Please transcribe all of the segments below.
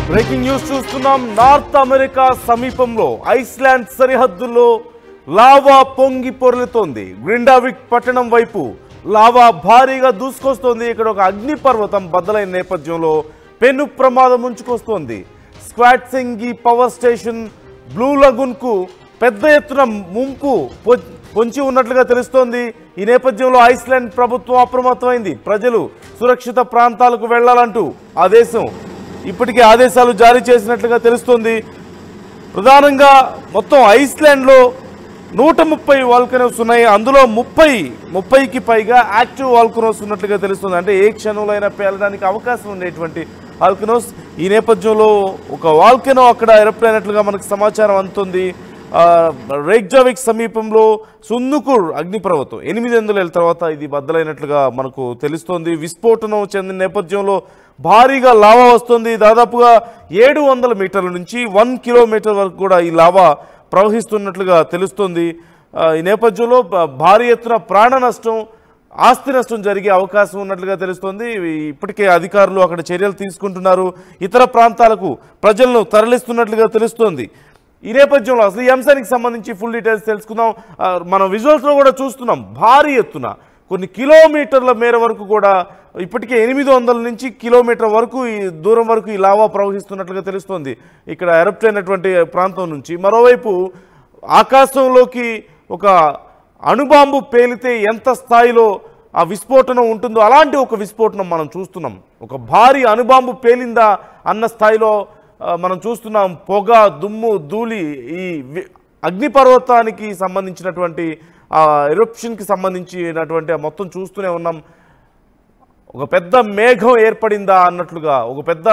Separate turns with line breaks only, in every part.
Breaking news చూస్తున్నాం. North America సమీపంలో Iceland సరిహద్దుల్లో లావా పొంగి పొర్లుతోంది. గ్రిండావిక్ పట్టణం వైపు లావా భారీగా దూసుకొస్తోంది. ఇక్కడ ఒక అగ్నిపర్వతం బద్దలైన నేపథ్యంలో పెను ప్రమాదం ముంచుకొస్తోంది. స్క్వాట్సింగి పవర్ స్టేషన్ బ్లూ లగూన్ కు పెద్ద ఎత్తున ముంపు పొంచి ఉన్నట్లుగా తెలుస్తోంది. ఈ నేపథ్యంలో ఐస్లాండ్ ప్రభుత్వం అప్రమత్తమైంది. ప్రజలు సురక్షిత ప్రాంతాలకు వెళ్లాలంటూ ఆ దేశం ఇప్పటికే ఆదేశాలు జారీ చేసినట్లుగా తెలుస్తోంది. ప్రధానంగా మొత్తం ఐస్లాండ్లో 130 వాల్కనోస్ ఉన్నాయి. అందులో 30కి పైగా యాక్టివ్ వాల్కనోస్ ఉన్నట్లుగా తెలుస్తుంది. అంటే ఏ క్షణంలో అయినా పేలడానికి అవకాశం ఉండేటువంటి వాల్కనోస్. ఈ నేపథ్యంలో ఒక వాల్కనో అక్కడ ఎరప్ట్ అయినట్లుగా మనకు సమాచారం అందుతుంది. రేక్జావిక్ సమీపంలో సుందుకూర్ అగ్నిపర్వతం 800 ఏళ్ల తర్వాత ఇది బద్దలైనట్లుగా మనకు తెలుస్తోంది. విస్ఫోటనం చెందిన నేపథ్యంలో భారీగా లావా వస్తుంది. దాదాపుగా 700 మీటర్ల నుంచి 1 కిలోమీటర్ వరకు కూడా ఈ లావా ప్రవహిస్తున్నట్లుగా తెలుస్తుంది. ఈ నేపథ్యంలో భారీ ఎత్తున ప్రాణ నష్టం, ఆస్తి నష్టం జరిగే అవకాశం ఉన్నట్లుగా తెలుస్తోంది. ఇప్పటికే అధికారులు అక్కడ చర్యలు తీసుకుంటున్నారు. ఇతర ప్రాంతాలకు ప్రజలను తరలిస్తున్నట్లుగా తెలుస్తోంది. ఈ నేపథ్యంలో అసలు ఈ అంశానికి సంబంధించి ఫుల్ డీటెయిల్స్ తెలుసుకుందాం. మనం విజువల్స్లో కూడా చూస్తున్నాం. భారీ ఎత్తున కొన్ని కిలోమీటర్ల మేర వరకు కూడా ఇప్పటికే 800 నుంచి కిలోమీటర్ వరకు ఈ దూరం వరకు ఈ లావా ప్రవహిస్తున్నట్లుగా తెలుస్తోంది ఇక్కడ ఎరప్ట్ అయినటువంటి ప్రాంతం నుంచి. మరోవైపు ఆకాశంలోకి ఒక అణుబాంబు పేలితే ఎంత స్థాయిలో ఆ విస్ఫోటనం ఉంటుందో అలాంటి ఒక విస్ఫోటనం మనం చూస్తున్నాం. ఒక భారీ అణుబాంబు పేలిందా అన్న స్థాయిలో మనం చూస్తున్నాం. పొగ, దుమ్ము, ధూళి ఈ అగ్నిపర్వతానికి సంబంధించినటువంటి ఎరప్షన్కి సంబంధించినటువంటి మొత్తం చూస్తూనే ఉన్నాం. ఒక పెద్ద మేఘం ఏర్పడిందా అన్నట్లుగా, ఒక పెద్ద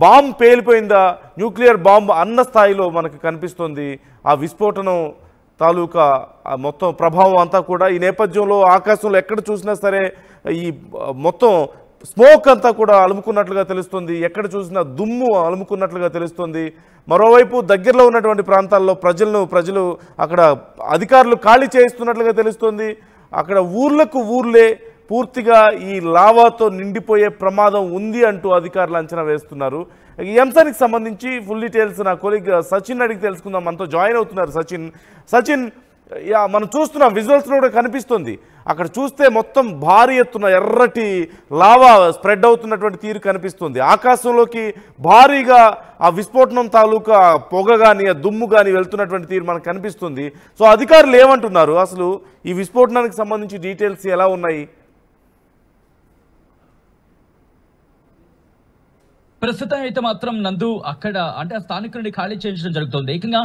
బాంబు పేలిపోయిందా, న్యూక్లియర్ బాంబు అన్న స్థాయిలో మనకు కనిపిస్తుంది ఆ విస్ఫోటనం తాలూకా మొత్తం ప్రభావం అంతా కూడా. ఈ నేపథ్యంలో ఆకాశంలో ఎక్కడ చూసినా సరే ఈ మొత్తం స్మోక్ అంతా కూడా అలుముకున్నట్లుగా తెలుస్తుంది. ఎక్కడ చూసినా దుమ్ము అలుముకున్నట్లుగా తెలుస్తుంది. మరోవైపు దగ్గరలో ఉన్నటువంటి ప్రాంతాల్లో ప్రజలు అక్కడ అధికారులు ఖాళీ చేయిస్తున్నట్లుగా తెలుస్తుంది. అక్కడ ఊర్లకు ఊర్లే పూర్తిగా ఈ లావాతో నిండిపోయే ప్రమాదం ఉంది అంటూ అధికారులు అంచనా వేస్తున్నారు. ఈ అంశానికి సంబంధించి ఫుల్ డీటెయిల్స్ నా కొలీగ్ సచిన్ అడిగి తెలుసుకుందాం. మనతో జాయిన్ అవుతున్నారు సచిన్. మనం చూస్తున్నాం, విజువల్స్లో కూడా కనిపిస్తుంది. అక్కడ చూస్తే మొత్తం భారీ ఎత్తున ఎర్రటి లావా స్ప్రెడ్ అవుతున్నటువంటి తీరు కనిపిస్తుంది. ఆకాశంలోకి భారీగా ఆ విస్ఫోటనం తాలూకా పొగ కానీ ఆ దుమ్ము కానీ వెళ్తున్నటువంటి తీరు మనకు కనిపిస్తుంది. సో అధికారులు ఏమంటున్నారు, అసలు ఈ విస్ఫోటనానికి సంబంధించి డీటెయిల్స్ ఎలా ఉన్నాయి?
ప్రస్తుతం అయితే మాత్రం నందు అక్కడ అంటే ఆ స్థానికుడిని ఖాళీ చేయించడం జరుగుతుంది. ఏకంగా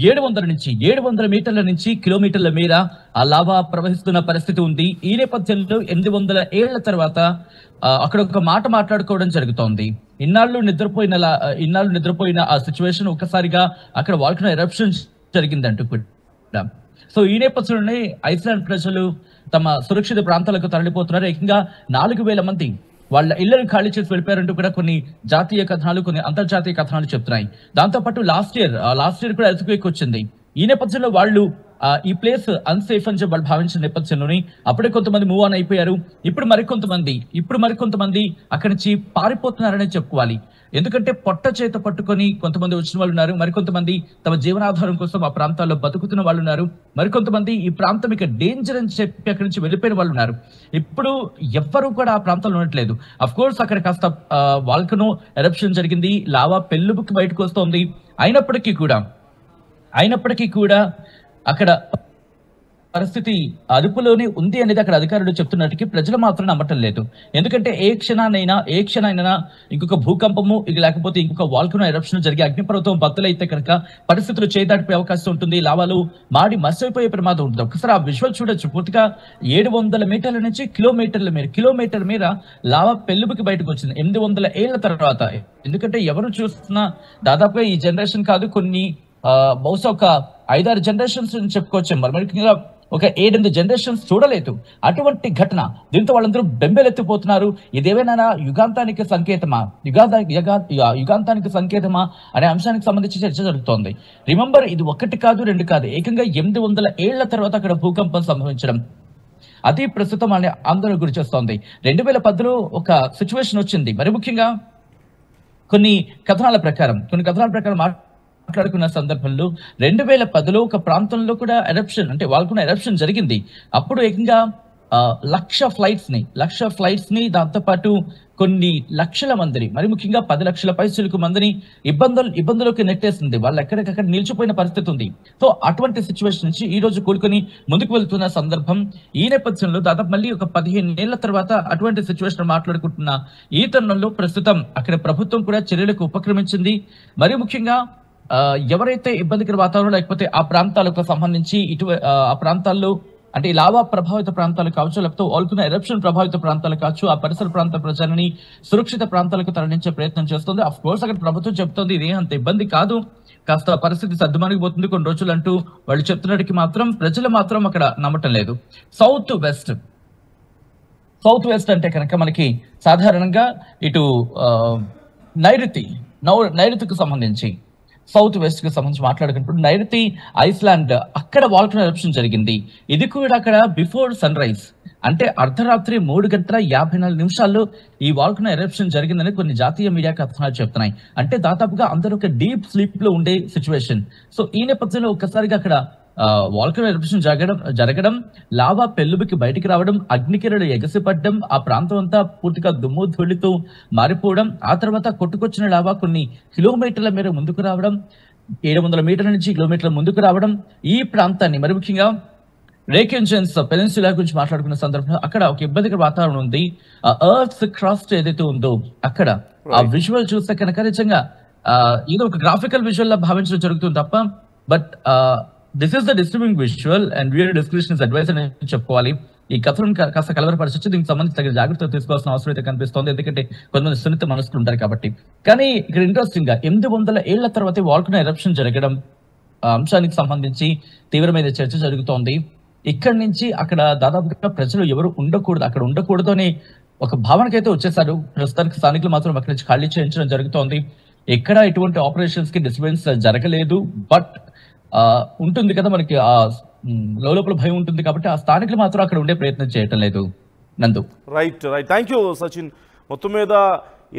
700 మీటర్ల నుంచి కిలోమీటర్ల మేర ఆ లావా ప్రవహిస్తున్న పరిస్థితి ఉంది. ఈ నేపథ్యంలో 800 ఏళ్ల తర్వాత అక్కడ ఒక మాట మాట్లాడుకోవడం జరుగుతోంది. ఇన్నాళ్ళు నిద్రపోయిన ఆ సిచ్యువేషన్ ఒక్కసారిగా అక్కడ వాల్కనో ఎరప్షన్ జరిగిందంటూ కూడా. సో ఈ నేపథ్యంలోనే ఐస్లాండ్ ప్రజలు తమ సురక్షిత ప్రాంతాలకు తరలిపోతున్నారు. ఏకంగా 4000 మంది వాళ్ళ ఇళ్లను ఖాళీ చేసి వెళ్ళిపోయారంటూ కూడా కొన్ని జాతీయ కథనాలు, కొన్ని అంతర్జాతీయ కథనాలు చెప్తున్నాయి. దాంతోపాటు లాస్ట్ ఇయర్ కూడా ఎర్త్క్వేక్ వచ్చింది. ఈ నేపథ్యంలో వాళ్ళు ఈ ప్లేస్ అన్సేఫ్ అని చెప్పి వాళ్ళు భావించిన నేపథ్యంలోని అప్పుడే కొంతమంది మూవ్ ఆన్ అయిపోయారు. ఇప్పుడు మరికొంతమంది అక్కడి నుంచి పారిపోతున్నారనే చెప్పుకోవాలి. ఎందుకంటే పొట్ట చేత పట్టుకొని కొంతమంది వచ్చిన వాళ్ళు ఉన్నారు. మరికొంతమంది తమ జీవనాధారం కోసం ఆ ప్రాంతాల్లో బతుకుతున్న వాళ్ళు ఉన్నారు. మరికొంతమంది ఈ ప్రాంతం ఇక డేంజర్ అని చెప్పి అక్కడి నుంచి వెళ్ళిపోయిన వాళ్ళు ఉన్నారు. ఇప్పుడు ఎవ్వరూ కూడా ఆ ప్రాంతంలో ఉండట్లేదు. అఫ్ కోర్స్ అక్కడ కాస్త వాల్కనో ఎరప్షన్ జరిగింది, లావా పెళ్ళుబుకి బయటకు వస్తోంది. అయినప్పటికీ కూడా అక్కడ పరిస్థితి అదుపులోనే ఉంది అనేది అక్కడ అధికారులు చెప్తున్నట్టుకి ప్రజలు మాత్రం నమ్మటం లేదు. ఎందుకంటే ఏ క్షణానైనా ఇంకొక భూకంపము లేకపోతే ఇంకొక వాల్కనో ఎరప్షన్ జరిగే అగ్నిపర్వతం బద్దలైతే కనుక పరిస్థితులు చేదాటిపోయే అవకాశం ఉంటుంది. లావాలు మాడి మర్చిపోయే ప్రమాదం ఉంటుంది. ఒకసారి ఆ విజువల్ చూడొచ్చు. పూర్తిగా 700 మీటర్ల నుంచి కిలోమీటర్ మేర లావా పెళ్ళుబుకి బయటకు వచ్చింది 800 ఏళ్ల తర్వాత. ఎందుకంటే ఎవరు చూస్తున్నా దాదాపుగా ఈ జనరేషన్ కాదు, కొన్ని బహుశా ఒక 5-6 జనరేషన్స్ చెప్పుకోవచ్చు. ముఖ్యంగా ఒక 7-8 జనరేషన్స్ చూడలేదు అటువంటి ఘటన. దీంతో వాళ్ళందరూ బెంబెలెత్తిపోతున్నారు. ఇదేమైనా యుగాంతానికి సంకేతమా అనే అంశానికి సంబంధించి చర్చ జరుగుతోంది. రిమెంబర్, ఇది 1 కాదు 2 కాదు, ఏకంగా 800 ఏళ్ల తర్వాత అక్కడ భూకంపం సంభవించడం అది ప్రస్తుతం ఆందోళన గురి చేస్తోంది. 2010లో ఒక సిచ్యువేషన్ వచ్చింది. మరి ముఖ్యంగా కొన్ని కథనాల ప్రకారం మాట్లాడుకున్న సందర్భంలో 2010లో ఒక ప్రాంతంలో కూడా ఎరప్షన్ అంటే వాల్కనో ఎరప్షన్ జరిగింది. అప్పుడు ఏకంగా లక్ష ఫ్లైట్స్ ని దాంతో పాటు కొన్ని లక్షల మందిని, మరి ముఖ్యంగా 10 లక్షల పైచిలకు మందిని ఇబ్బందులోకి నెట్టేసింది. వాళ్ళు ఎక్కడికక్కడ నిలిచిపోయిన పరిస్థితి ఉంది. సో అటువంటి సిచ్యువేషన్ నుంచి ఈ రోజు కూడుకొని ముందుకు వెళ్తున్న సందర్భం. ఈ నేపథ్యంలో దాదాపు మళ్ళీ ఒక 15 ఏళ్ల తర్వాత అటువంటి సిచ్యువేషన్ మాట్లాడుకుంటున్న ఈ తరుణంలో ప్రస్తుతం అక్కడ ప్రభుత్వం కూడా చర్యలకు ఉపక్రమించింది. మరి ముఖ్యంగా ఎవరైతే ఇబ్బందికర వాతావరణం లేకపోతే ఆ ప్రాంతాలకు సంబంధించి ఆ ప్రాంతాల్లో అంటే లావా ప్రభావిత ప్రాంతాలు కావచ్చు, లేకపోతే వాల్కనో ఎరప్షన్ ప్రభావిత ప్రాంతాలు కావచ్చు, ఆ పరిసర ప్రాంత ప్రజలని సురక్షిత ప్రాంతాలకు తరలించే ప్రయత్నం చేస్తుంది. అఫ్ కోర్స్ అక్కడ ప్రభుత్వం చెప్తోంది ఇది అంత ఇబ్బంది కాదు, కాస్త పరిస్థితి సర్దుమణిగిపోతుంది కొన్ని రోజులు అంటూ వాళ్ళు చెప్తున్నట్టుకి మాత్రం ప్రజలు మాత్రం అక్కడ నమ్మటం లేదు. సౌత్ వెస్ట్ అంటే కనుక మనకి సాధారణంగా ఇటు నైరుతికి సంబంధించి సౌత్ వెస్ట్ కి సంబంధించి మాట్లాడుకుంటూ నైరుతి ఐస్లాండ్ అక్కడ వాల్కనో ఎరప్షన్ జరిగింది. ఇది కూడా అక్కడ బిఫోర్ సన్ రైజ్ అంటే అర్ధరాత్రి 3:54 ఈ వాల్కనో ఎరప్షన్ జరిగిందని కొన్ని జాతీయ మీడియా కథనాలు చెప్తున్నాయి. అంటే దాదాపుగా అందరూ ఒక డీప్ స్లీప్ లో ఉండే సిచ్యువేషన్. సో ఈ నేపథ్యంలో ఒక్కసారిగా అక్కడ వాల్కనో ఎరప్షన్ జరగడం, లావా పెళ్ళుబికి బయటికి రావడం, అగ్నికిరణలు ఎగసిపడడం, ఆ ప్రాంతం అంతా పూర్తిగా దుమ్ము ధూళితో మారిపోవడం, ఆ తర్వాత కొట్టుకొచ్చిన లావా కొన్ని కిలోమీటర్ల మేర ముందుకు రావడం, 700 మీటర్ల నుంచి కిలోమీటర్ల ముందుకు రావడం, ఈ ప్రాంతాన్ని మరి ముఖ్యంగా రేకెన్జన్స్ పెనిన్సులా గురించి మాట్లాడుకున్న సందర్భంలో అక్కడ ఒక ఇబ్బందికర వాతావరణం ఉంది. ఆ ఎర్త్ క్రస్ట్ ఏదైతే ఉందో అక్కడ ఆ విజువల్ చూస్తే కనుక నిజంగా ఏదో ఒక గ్రాఫికల్ విజువల్ లా భావించడం జరుగుతుంది తప్ప, but this is the disturbing visual and viewer description is advice అని చెప్పుకోవాలి. ఈ కథను కాస్త కలవరపరచొచ్చు, దీనికి సంబంధించి తగిన జాగ్రత్తలు తీసుకోవాల్సిన అవసరం అయితే కనిపిస్తోంది, ఎందుకంటే కొంతమంది సున్నిత మనసులు ఉంటారు కాబట్టి. కానీ ఇక్కడ ఇంట్రెస్టింగ్ గా 800 ఏళ్ల తర్వాత వాల్కనో ఎరప్షన్ జరగడం అంశానికి సంబంధించి తీవ్రమైన చర్చ జరుగుతోంది. ఇక్కడి నుంచి అక్కడ దాదాపుగా ప్రజలు ఎవరు అక్కడ ఉండకూడదు అనే ఒక భావనకైతే వచ్చేసారు. ప్రస్తుతానికి స్థానికులు మాత్రం అక్కడి నుంచి ఖాళీ చేయించడం జరుగుతోంది. ఎక్కడ ఎటువంటి ఆపరేషన్స్ కి డిస్టర్బెన్స్ జరగలేదు, బట్ ఉంటుంది కదా మనకి ఆ లోపల భయం ఉంటుంది కాబట్టి ఆ స్థానికులు మాత్రం అక్కడ ఉండే ప్రయత్నం చేయటం లేదు. నందు
రైట్ థ్యాంక్ యూ సచిన్. మొత్తం మీద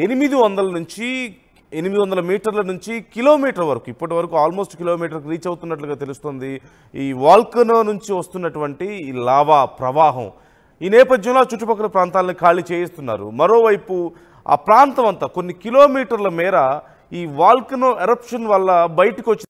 800 మీటర్ల నుంచి కిలోమీటర్ వరకు ఇప్పటి వరకు ఆల్మోస్ట్ కిలోమీటర్కి రీచ్ అవుతున్నట్లుగా తెలుస్తుంది ఈ వాల్కనో నుంచి వస్తున్నటువంటి ఈ లావా ప్రవాహం. ఈ నేపథ్యంలో చుట్టుపక్కల ప్రాంతాలను ఖాళీ చేయిస్తున్నారు. మరోవైపు ఆ ప్రాంతం అంతా కొన్ని కిలోమీటర్ల మేర ఈ వాల్కనో ఎరప్షన్ వల్ల బయటకు వచ్చి